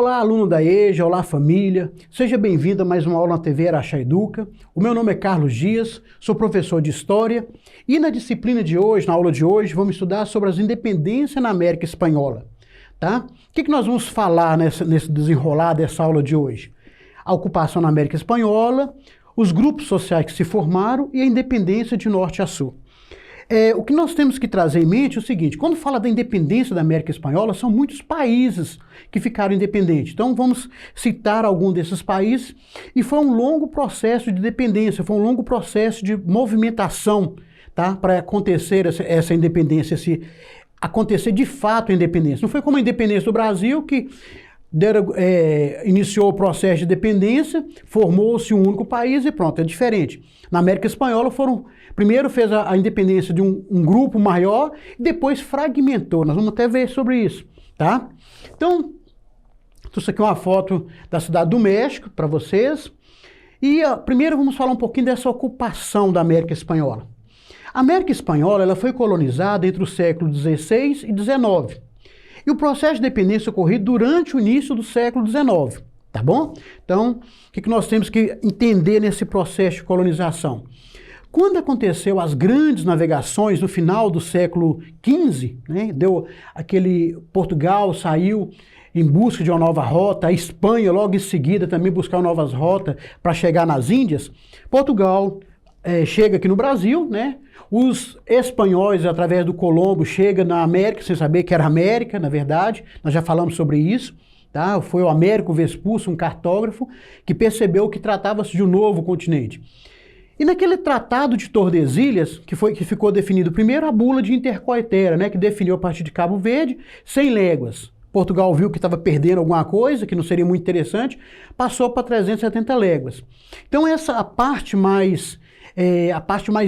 Olá, aluno da EJA, olá família, seja bem-vindo a mais uma aula na TV Araxá Educa. O meu nome é Carlos Dias, sou professor de História e na disciplina de hoje, na aula de hoje, vamos estudar sobre as independências na América Espanhola, tá? O que nós vamos falar nesse desenrolar dessa aula de hoje? A ocupação na América Espanhola, os grupos sociais que se formaram e a independência de norte a sul. O que nós temos que trazer em mente é o seguinte, quando fala da independência da América Espanhola, são muitos países que ficaram independentes. Então vamos citar algum desses países, e foi um longo processo de independência, foi um longo processo de movimentação, tá? Para acontecer essa independência, acontecer de fato a independência. Não foi como a independência do Brasil, que iniciou o processo de independência, formou-se um único país e pronto, é diferente. Na América Espanhola primeiro fez a independência de um grupo maior, e depois fragmentou. Nós vamos até ver sobre isso, tá? Então, isso aqui é uma foto da cidade do México para vocês. E primeiro vamos falar um pouquinho dessa ocupação da América Espanhola. A América Espanhola ela foi colonizada entre os séculos XVI e XIX. E o processo de independência ocorreu durante o início do século XIX, tá bom? Então, o que nós temos que entender nesse processo de colonização? Quando aconteceu as grandes navegações no final do século XV, né, Portugal saiu em busca de uma nova rota, a Espanha logo em seguida também buscou novas rotas para chegar nas Índias. Portugal chega aqui no Brasil, né? Os espanhóis, através do Colombo, chegam na América, sem saber que era América, na verdade, nós já falamos sobre isso, tá? Foi o Américo Vespucci, um cartógrafo, que percebeu que tratava-se de um novo continente. E naquele Tratado de Tordesilhas, que ficou definido primeiro a bula de Intercoetera, né? Que definiu a partir de Cabo Verde 100 léguas. Portugal viu que estava perdendo alguma coisa, que não seria muito interessante, passou para 370 léguas. Então a parte mais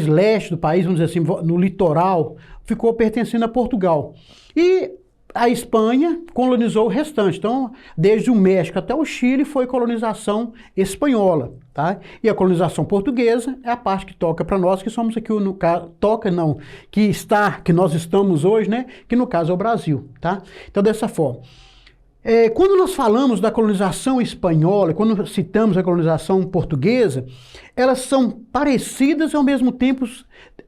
leste do país, vamos dizer assim, no litoral, ficou pertencendo a Portugal. E a Espanha colonizou o restante. Então, desde o México até o Chile foi colonização espanhola, tá? E a colonização portuguesa é a parte que toca para nós, que somos aqui, no caso, que nós estamos hoje, né? Que no caso é o Brasil, tá? Então, dessa forma. Quando nós falamos da colonização espanhola, quando citamos a colonização portuguesa, elas são parecidas e ao mesmo tempo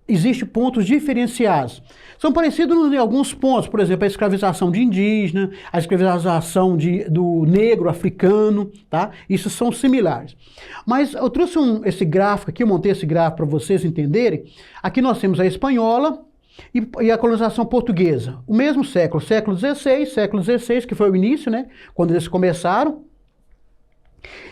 existem pontos diferenciados. São parecidos em alguns pontos, por exemplo, a escravização de indígena, a escravização do negro africano, tá? Isso são similares. Mas eu trouxe esse gráfico aqui, eu montei esse gráfico para vocês entenderem. Aqui nós temos a espanhola, e a colonização portuguesa, o mesmo século XVI, que foi o início, né, quando eles começaram,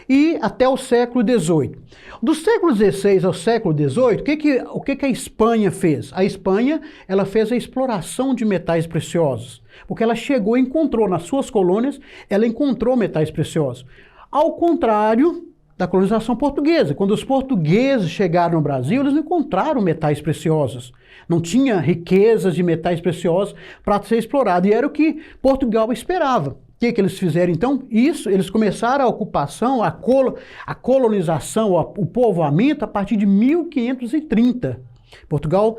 e até o século XVIII. Do século XVI ao século XVIII, o que a Espanha fez? A Espanha ela fez a exploração de metais preciosos, porque ela chegou e encontrou nas suas colônias, ela encontrou metais preciosos. Ao contrário da colonização portuguesa. Quando os portugueses chegaram no Brasil, eles não encontraram metais preciosos. Não tinha riquezas de metais preciosos para ser explorado. E era o que Portugal esperava. O que eles fizeram então? Isso, eles começaram a ocupação, a colonização, o povoamento a partir de 1530. Portugal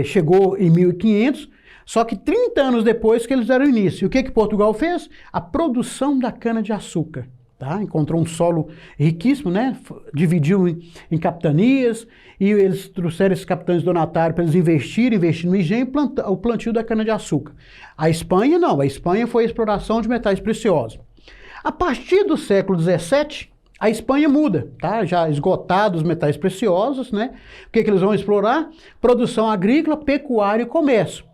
chegou em 1500, só que 30 anos depois que eles deram início. E o que Portugal fez? A produção da cana-de-açúcar. Tá? Encontrou um solo riquíssimo, né? Dividiu em capitanias, e eles trouxeram esses capitães donatários para eles investirem no engenho e o plantio da cana-de-açúcar. A Espanha não, a Espanha foi a exploração de metais preciosos. A partir do século XVII, a Espanha muda, tá? Já esgotados os metais preciosos, né? O que eles vão explorar? Produção agrícola, pecuária e comércio.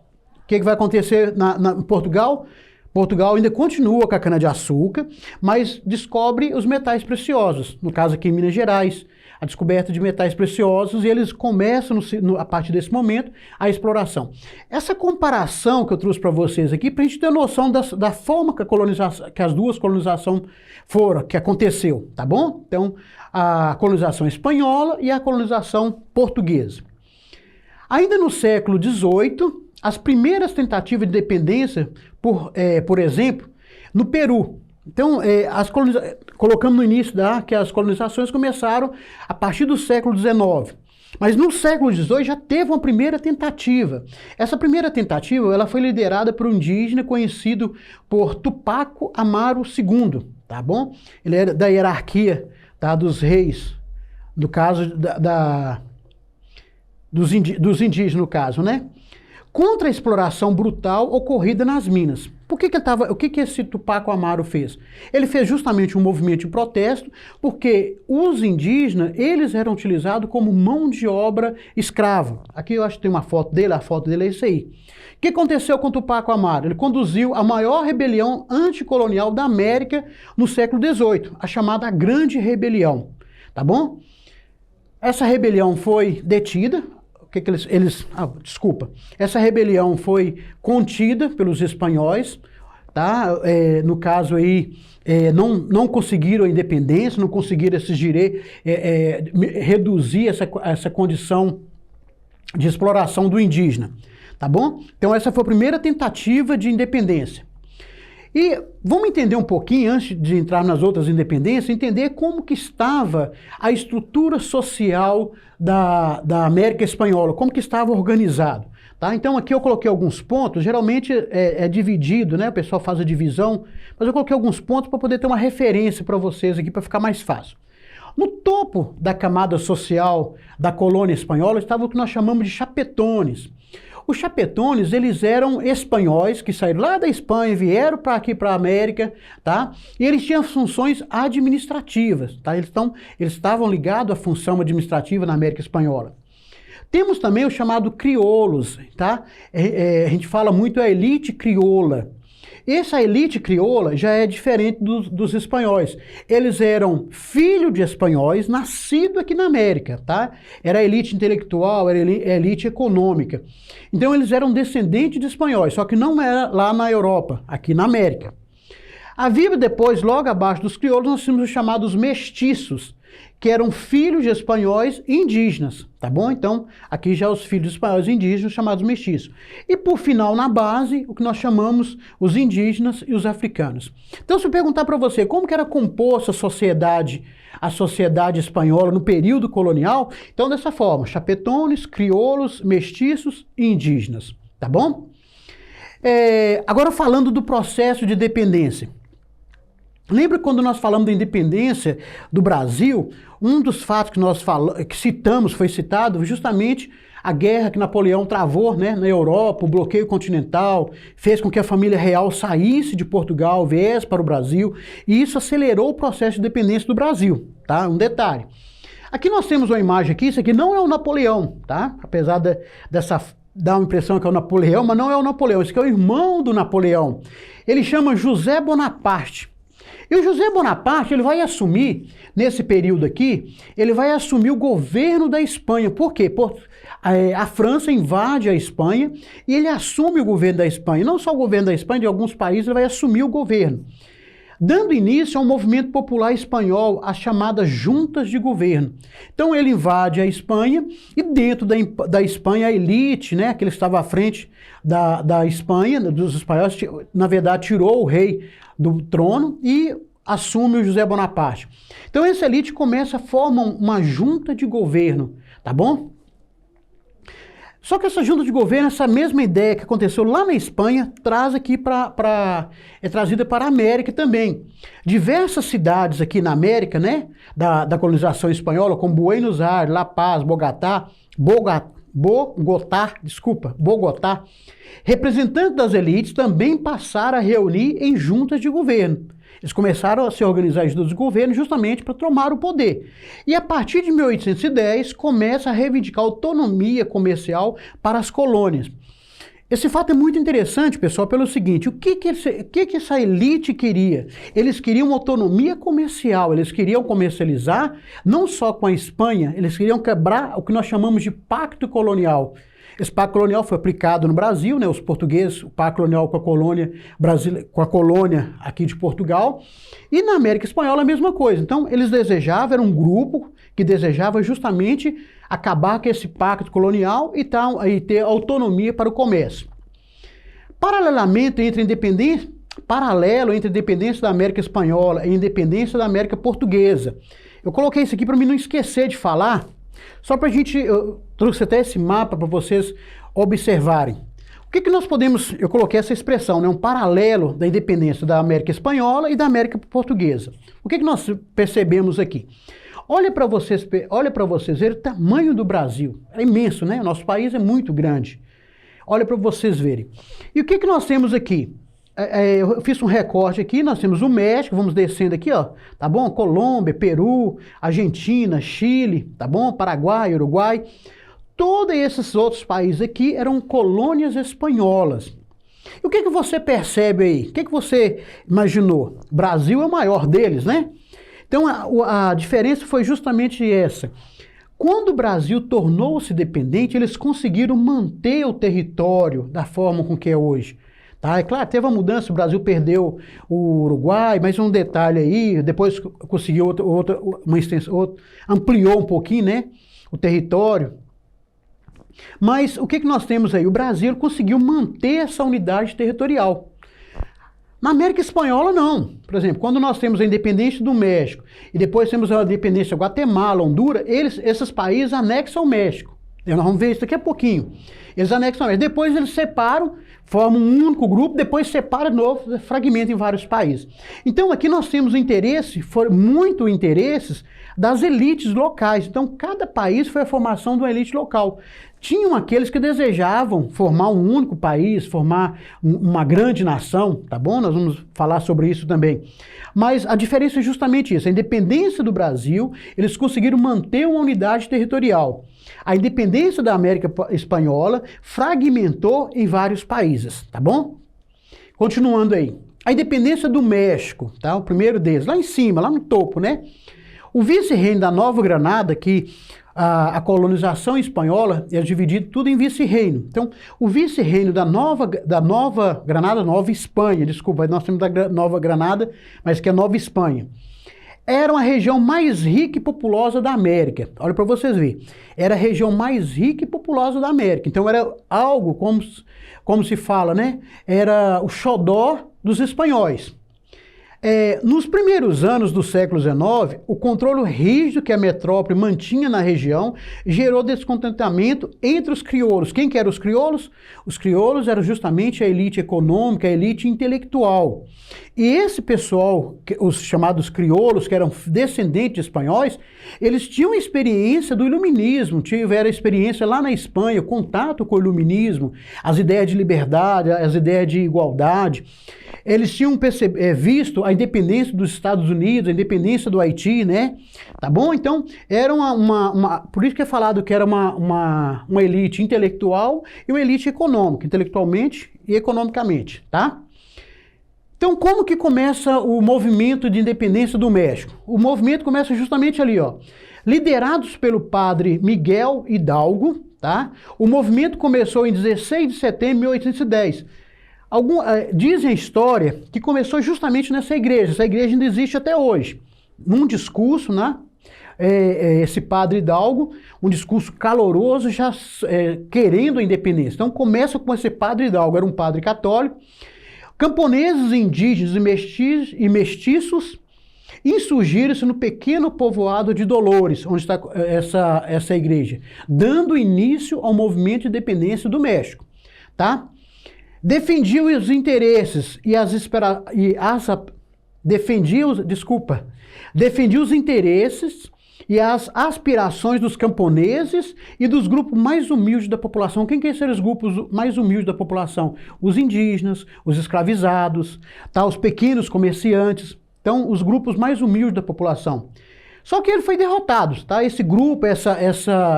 O que vai acontecer em Portugal? Portugal ainda continua com a cana-de-açúcar, mas descobre os metais preciosos. No caso aqui em Minas Gerais, a descoberta de metais preciosos, e eles começam, a partir desse momento, a exploração. Essa comparação que eu trouxe para vocês aqui, para a gente ter noção da forma que as duas colonizações que aconteceu, tá bom? Então, a colonização espanhola e a colonização portuguesa. Ainda no século XVIII, as primeiras tentativas de independência, por exemplo, no Peru. Então, colocamos no início que as colonizações começaram a partir do século XIX. Mas no século XVIII já teve uma primeira tentativa. Essa primeira tentativa ela foi liderada por um indígena conhecido por Tupac Amaru II, tá bom? Ele era da hierarquia, tá, dos reis, no caso dos indígenas, no caso, né? Contra a exploração brutal ocorrida nas minas. O que esse Tupac Amaru fez? Ele fez justamente um movimento de protesto, porque os indígenas, eles eram utilizados como mão de obra escrava. Aqui eu acho que tem uma foto dele, a foto dele é isso aí. O que aconteceu com Tupac Amaru? Ele conduziu a maior rebelião anticolonial da América no século XVIII, a chamada Grande Rebelião, tá bom? Essa rebelião foi detida. Essa rebelião foi contida pelos espanhóis, tá? No caso aí, não conseguiram a independência, não conseguiram esses direitos, reduzir essa condição de exploração do indígena, tá bom? Então essa foi a primeira tentativa de independência. E vamos entender um pouquinho, antes de entrar nas outras independências, entender como que estava a estrutura social da América Espanhola, como que estava organizado. Tá? Então aqui eu coloquei alguns pontos, geralmente é dividido, né? O pessoal faz a divisão, mas eu coloquei alguns pontos para poder ter uma referência para vocês aqui, para ficar mais fácil. No topo da camada social da colônia espanhola estava o que nós chamamos de chapetones. Os chapetones, eles eram espanhóis que saíram lá da Espanha, vieram para aqui para a América, tá? E eles tinham funções administrativas, tá? Eles estavam ligados à função administrativa na América Espanhola. Temos também o chamado crioulos, tá? A gente fala muito a elite crioula. Essa elite crioula já é diferente dos espanhóis. Eles eram filhos de espanhóis, nascidos aqui na América, tá? Era a elite intelectual, era a elite econômica. Então eles eram descendentes de espanhóis, só que não era lá na Europa, aqui na América. Havia depois, logo abaixo dos crioulos, nós tínhamos os chamados mestiços, que eram filhos de espanhóis e indígenas, tá bom? Então, aqui já os filhos de espanhóis e indígenas, chamados mestiços. E por final, na base, o que nós chamamos os indígenas e os africanos. Então, se eu perguntar para você como que era composta a sociedade espanhola no período colonial, então dessa forma, chapetones, crioulos, mestiços e indígenas, tá bom? Agora falando do processo de dependência. Lembra quando nós falamos da independência do Brasil, um dos fatos que citamos, foi citado, justamente a guerra que Napoleão travou, né, na Europa, o bloqueio continental, fez com que a família real saísse de Portugal, viesse para o Brasil, e isso acelerou o processo de independência do Brasil, tá? Um detalhe. Aqui nós temos uma imagem aqui, isso aqui não é o Napoleão, tá? Apesar dá uma impressão que é o Napoleão, mas não é o Napoleão, esse aqui é o irmão do Napoleão. Ele chama José Bonaparte. E o José Bonaparte, ele vai assumir, nesse período aqui, ele vai assumir o governo da Espanha. Por quê? A França invade a Espanha e ele assume o governo da Espanha. Não só o governo da Espanha, de alguns países ele vai assumir o governo. Dando início a um movimento popular espanhol, as chamadas juntas de governo. Então ele invade a Espanha e dentro da Espanha a elite, né, que ele estava à frente da Espanha, dos espanhóis, na verdade tirou o rei do trono e assume o José Bonaparte. Então essa elite forma uma junta de governo, tá bom? Só que essa junta de governo, essa mesma ideia que aconteceu lá na Espanha, é trazida para a América também. Diversas cidades aqui na América, né, da colonização espanhola, como Buenos Aires, La Paz, Bogotá, representantes das elites também passaram a reunir em juntas de governo. Eles começaram a se organizar em juntas de governo justamente para tomar o poder. E a partir de 1810 começa a reivindicar autonomia comercial para as colônias. Esse fato é muito interessante, pessoal, pelo seguinte, o que essa elite queria? Eles queriam autonomia comercial, eles queriam comercializar não só com a Espanha, eles queriam quebrar o que nós chamamos de pacto colonial. Esse pacto colonial foi aplicado no Brasil, né, os portugueses, o pacto colonial com a colônia aqui de Portugal, e na América Espanhola a mesma coisa. Então eles desejavam, era um grupo que desejava justamente acabar com esse pacto colonial e ter autonomia para o comércio. Paralelo entre a independência da América Espanhola e a independência da América Portuguesa. Eu coloquei isso aqui para mim não esquecer de falar, Só para a gente, eu trouxe até esse mapa para vocês observarem. O que nós podemos, eu coloquei essa expressão, né, um paralelo da independência da América Espanhola e da América Portuguesa. O que nós percebemos aqui? Olha para vocês verem o tamanho do Brasil. É imenso, né? Nosso país é muito grande. Olha para vocês verem. E o que nós temos aqui? Eu fiz um recorte aqui, nós temos o México, vamos descendo aqui, ó, tá bom? Colômbia, Peru, Argentina, Chile, tá bom? Paraguai, Uruguai. Todos esses outros países aqui eram colônias espanholas. E o que você percebe aí? O que você imaginou? O Brasil é o maior deles, né? Então a diferença foi justamente essa. Quando o Brasil tornou-se dependente, eles conseguiram manter o território da forma com que é hoje. Tá? É claro, teve uma mudança, o Brasil perdeu o Uruguai, mas um detalhe aí, depois conseguiu uma extensão, ampliou um pouquinho, né, o território. Mas o que nós temos aí? O Brasil conseguiu manter essa unidade territorial. Na América Espanhola, não. Por exemplo, quando nós temos a independência do México e depois temos a independência da Guatemala, Honduras, esses países anexam o México. Nós vamos ver isso daqui a pouquinho. Eles anexam o México. Depois eles separam, formam um único grupo, depois separam de novo, fragmentam em vários países. Então aqui nós temos muito interesses das elites locais. Então cada país foi a formação de uma elite local. Tinham aqueles que desejavam formar um único país, formar uma grande nação, tá bom? Nós vamos falar sobre isso também. Mas a diferença é justamente isso. A independência do Brasil, eles conseguiram manter uma unidade territorial. A independência da América Espanhola fragmentou em vários países, tá bom? Continuando aí. A independência do México, tá? O primeiro deles, lá em cima, lá no topo, né? O vice-reino da Nova Granada, que a colonização espanhola é dividido tudo em vice-reino. Então, o vice-reino da Nova Granada, Nova Espanha, desculpa, nós temos da Nova Granada, mas que é Nova Espanha. Era uma região mais rica e populosa da América. Olha para vocês verem. Era a região mais rica e populosa da América. Então era algo, como se fala, né? Era o xodó dos espanhóis. Nos primeiros anos do século XIX, o controle rígido que a metrópole mantinha na região gerou descontentamento entre os crioulos. Quem que eram os crioulos? Os crioulos eram justamente a elite econômica, a elite intelectual. E esse pessoal, os chamados crioulos, que eram descendentes de espanhóis, eles tinham experiência do iluminismo, tiveram experiência lá na Espanha, contato com o iluminismo, as ideias de liberdade, as ideias de igualdade. Eles tinham visto a independência dos Estados Unidos, a independência do Haiti, né? Tá bom? Então, era por isso que é falado que era uma elite intelectual e uma elite econômica, intelectualmente e economicamente, tá? Então, como que começa o movimento de independência do México? O movimento começa justamente ali, ó. Liderados pelo padre Miguel Hidalgo, tá? O movimento começou em 16 de setembro de 1810. Dizem a história que começou justamente nessa igreja. Essa igreja ainda existe até hoje. Num discurso, né? Esse padre Hidalgo, um discurso caloroso, já querendo a independência. Então começa com esse padre Hidalgo, era um padre católico. Camponeses, indígenas e mestiços insurgiram-se no pequeno povoado de Dolores, onde está essa igreja, dando início ao movimento de independência do México, tá? Defendia os interesses defendia os interesses e as aspirações dos camponeses e dos grupos mais humildes da população. Quem que são os grupos mais humildes da população? Os indígenas, os escravizados, tá? Os pequenos comerciantes, então os grupos mais humildes da população. Só que ele foi derrotado, tá? Esse grupo,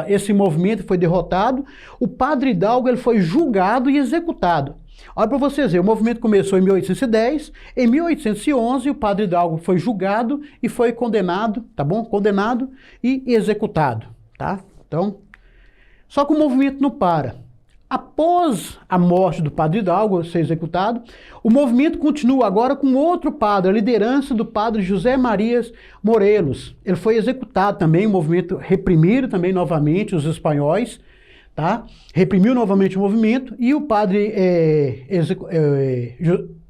esse movimento foi derrotado. O padre Hidalgo ele foi julgado e executado. Olha para vocês verem, o movimento começou em 1810, em 1811 o padre Hidalgo foi julgado e foi condenado, tá bom? Condenado e executado, tá? Então, só que o movimento não para. Após a morte do padre Hidalgo ser executado, o movimento continua agora com outro padre, a liderança do padre José Marias Morelos. Ele foi executado também, o movimento reprimiram também novamente os espanhóis, tá? Reprimiu novamente o movimento e o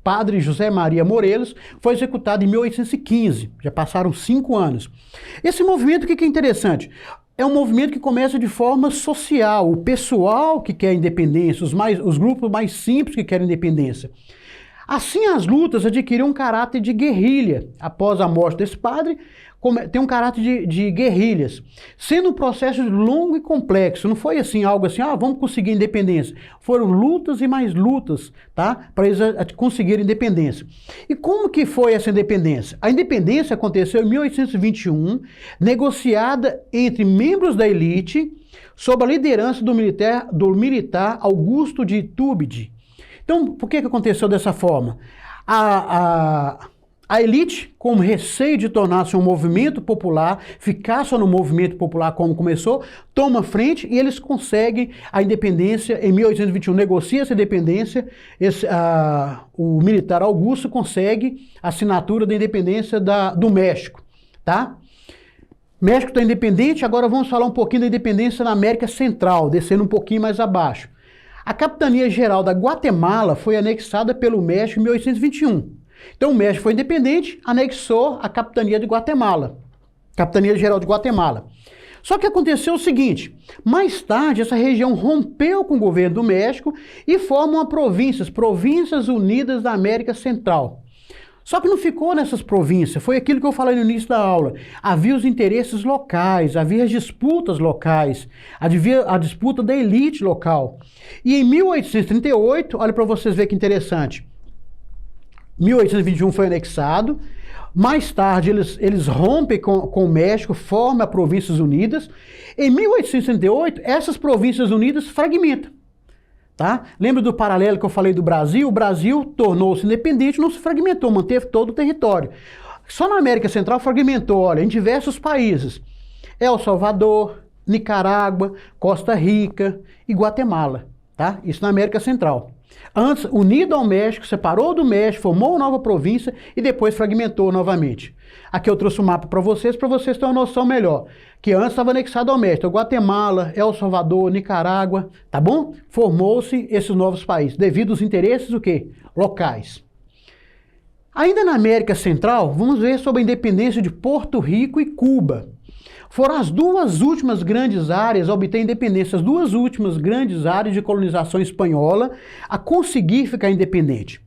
padre José Maria Morelos foi executado em 1815, já passaram 5 anos. Esse movimento, o que é interessante? é um movimento que começa de forma social, o pessoal que quer independência, os grupos mais simples que querem independência. Assim, as lutas adquiriram um caráter de guerrilha. Após a morte desse padre, tem um caráter de guerrilhas, sendo um processo longo e complexo. Não foi assim, algo assim, vamos conseguir independência. Foram lutas e mais lutas, tá? Para eles conseguirem independência. E como que foi essa independência? A independência aconteceu em 1821, negociada entre membros da elite, sob a liderança do militar Augusto de Iturbide. Então, por que aconteceu dessa forma? A elite, com receio de tornar-se um movimento popular, ficar só no movimento popular como começou, toma frente e eles conseguem a independência em 1821, negocia essa independência, o militar Augusto consegue a assinatura da independência do México, tá? México está independente, agora vamos falar um pouquinho da independência na América Central, descendo um pouquinho mais abaixo. A capitania geral da Guatemala foi anexada pelo México em 1821. Então o México foi independente, anexou a capitania de Guatemala, capitania geral de Guatemala. Só que aconteceu o seguinte, mais tarde essa região rompeu com o governo do México e formam Províncias Unidas da América Central. Só que não ficou nessas províncias, foi aquilo que eu falei no início da aula. Havia os interesses locais, havia as disputas locais, havia a disputa da elite local. E em 1838, olha para vocês verem que interessante, 1821 foi anexado, mais tarde eles rompem com o México, formam as Províncias Unidas. Em 1868, essas Províncias Unidas fragmentam. Tá? Lembra do paralelo que eu falei do Brasil? O Brasil tornou-se independente, não se fragmentou, manteve todo o território. Só na América Central fragmentou, olha, em diversos países. El Salvador, Nicarágua, Costa Rica e Guatemala. Tá? Isso na América Central. Antes, unido ao México, separou do México, formou uma nova província e depois fragmentou novamente. Aqui eu trouxe um mapa para vocês terem uma noção melhor. Que antes estava anexado ao México, Guatemala, El Salvador, Nicarágua, tá bom? Formou-se esses novos países, devido aos interesses o quê? Locais. Ainda na América Central, vamos ver sobre a independência de Porto Rico e Cuba. Foram as duas últimas grandes áreas a obter independência, as duas últimas grandes áreas de colonização espanhola a conseguir ficar independente.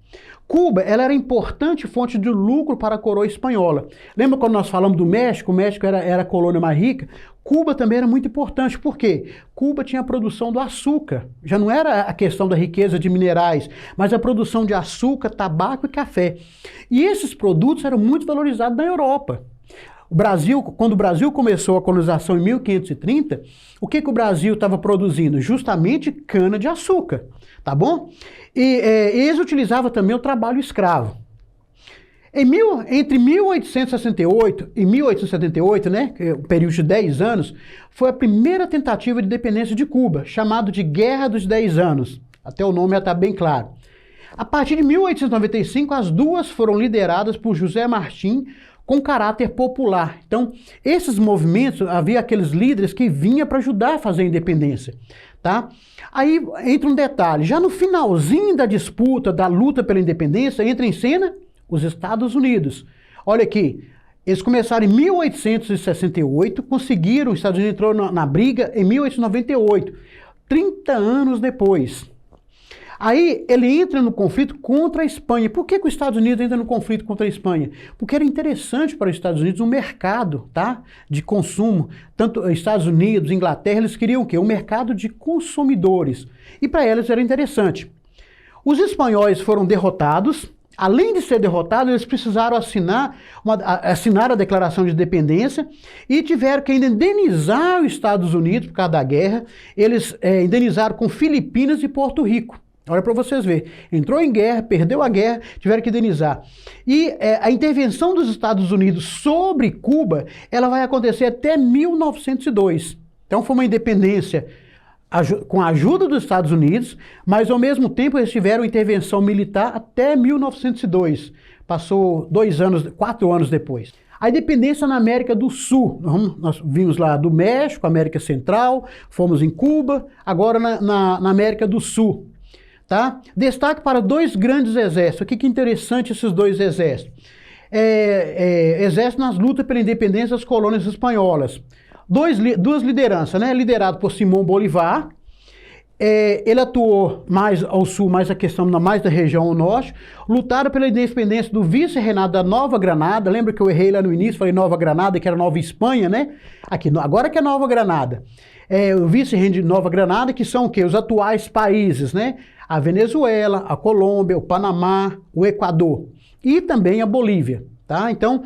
Cuba, ela era importante fonte de lucro para a coroa espanhola. Lembra quando nós falamos do México? O México era a colônia mais rica. Cuba também era muito importante. Por quê? Cuba tinha a produção do açúcar. Já não era a questão da riqueza de minerais, mas a produção de açúcar, tabaco e café. E esses produtos eram muito valorizados na Europa. O Brasil, quando o Brasil começou a colonização em 1530, o que o Brasil estava produzindo? Justamente cana de açúcar, tá bom? E eles utilizavam também o trabalho escravo. Entre 1868 e 1878, né, um período de 10 anos, foi a primeira tentativa de independência de Cuba, chamado de Guerra dos 10 Anos. Até o nome já está bem claro. A partir de 1895, as duas foram lideradas por José Martí, com caráter popular. Então, esses movimentos, havia aqueles líderes que vinham para ajudar a fazer a independência, tá? Aí entra um detalhe, já no finalzinho da disputa, da luta pela independência, entra em cena os Estados Unidos. Olha aqui, eles começaram em 1868, conseguiram, os Estados Unidos entrou na briga em 1898, 30 anos depois. Aí ele entra no conflito contra a Espanha. Por que os Estados Unidos entra no conflito contra a Espanha? Porque era interessante para os Estados Unidos um mercado, tá, de consumo. Tanto Estados Unidos, Inglaterra, eles queriam o quê? Um mercado de consumidores. E para eles era interessante. Os espanhóis foram derrotados. Além de ser derrotados, eles precisaram assinar a declaração de independência e tiveram que ainda indenizar os Estados Unidos por causa da guerra. Eles indenizaram com Filipinas e Porto Rico. Olha para vocês verem, entrou em guerra, perdeu a guerra, tiveram que indenizar. E a intervenção dos Estados Unidos sobre Cuba, ela vai acontecer até 1902. Então foi uma independência com a ajuda dos Estados Unidos, mas ao mesmo tempo eles tiveram intervenção militar até 1902. Passou 4 anos depois. A independência na América do Sul, nós vimos lá do México, América Central, fomos em Cuba, agora na América do Sul. Tá? Destaque para 2 grandes exércitos. O que é interessante esses 2 exércitos? Exército nas lutas pela independência das colônias espanholas. duas lideranças, né? Liderado por Simão Bolívar. Ele atuou mais ao sul, mais a questão mais da região ao norte, lutaram pela independência do vice-reinado da Nova Granada. Lembra que eu errei lá no início, falei Nova Granada, que era Nova Espanha, né? Aqui, agora que é Nova Granada. O vice-reino de Nova Granada, que são o quê? Os atuais países, né? A Venezuela, a Colômbia, o Panamá, o Equador e também a Bolívia. Tá? Então,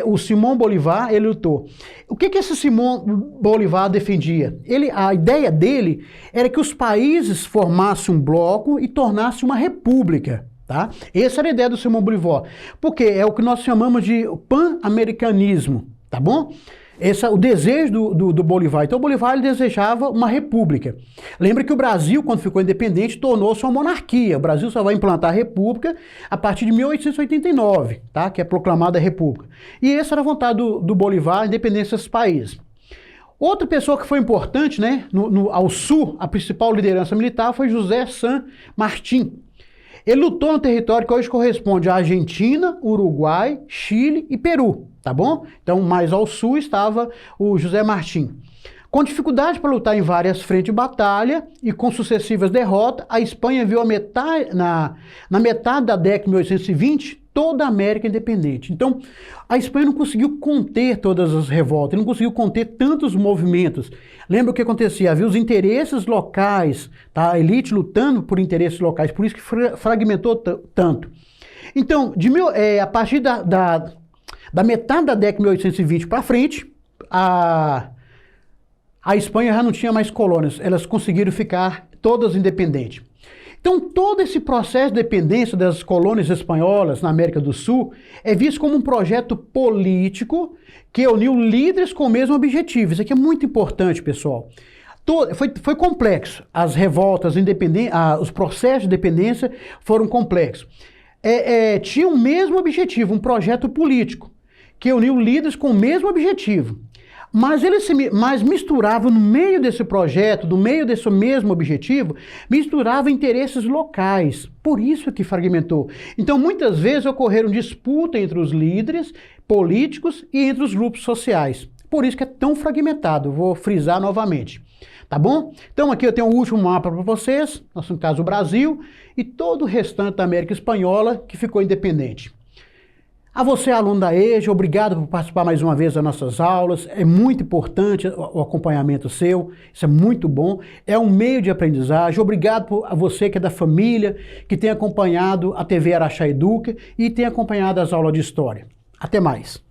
o Simão Bolívar, ele lutou. O que esse Simão Bolívar defendia? A ideia dele era que os países formassem um bloco e tornassem uma república. Tá? Essa era a ideia do Simão Bolívar. Porque é o que nós chamamos de pan-americanismo. Tá bom? Esse é o desejo do Bolívar. Então, o Bolívar ele desejava uma república. Lembra que o Brasil, quando ficou independente, tornou-se uma monarquia. O Brasil só vai implantar a república a partir de 1889, tá? Que é proclamada a república. E essa era a vontade do Bolívar, a independência desses países. Outra pessoa que foi importante, né, ao sul, a principal liderança militar foi José San Martín. Ele lutou no território que hoje corresponde à Argentina, Uruguai, Chile e Peru, tá bom? Então, mais ao sul estava o José Martín. Com dificuldade para lutar em várias frentes de batalha e com sucessivas derrotas, a Espanha viu na metade da década de 1820 toda a América independente. Então, a Espanha não conseguiu conter todas as revoltas, não conseguiu conter tantos movimentos. Lembra o que acontecia? Havia os interesses locais, tá? A elite lutando por interesses locais, por isso que fragmentou tanto. Então, a partir da metade da década de 1820 para frente, a Espanha já não tinha mais colônias, elas conseguiram ficar todas independentes. Então, todo esse processo de dependência das colônias espanholas na América do Sul é visto como um projeto político que uniu líderes com o mesmo objetivo. Isso aqui é muito importante, pessoal. Foi complexo. As revoltas, os processos de dependência foram complexos. Tinha o mesmo objetivo, um projeto político, que uniu líderes com o mesmo objetivo. Mas eles misturavam no meio desse projeto, no meio desse mesmo objetivo, misturavam interesses locais. Por isso que fragmentou. Então, muitas vezes ocorreram disputas entre os líderes políticos e entre os grupos sociais. Por isso que é tão fragmentado. Vou frisar novamente. Tá bom? Então, aqui eu tenho o último mapa para vocês, no caso o Brasil, e todo o restante da América Espanhola que ficou independente. A você, aluno da EJA, obrigado por participar mais uma vez das nossas aulas. É muito importante o acompanhamento seu, isso é muito bom. É um meio de aprendizagem. Obrigado a você que é da família, que tem acompanhado a TV Araxá Educa e tem acompanhado as aulas de História. Até mais.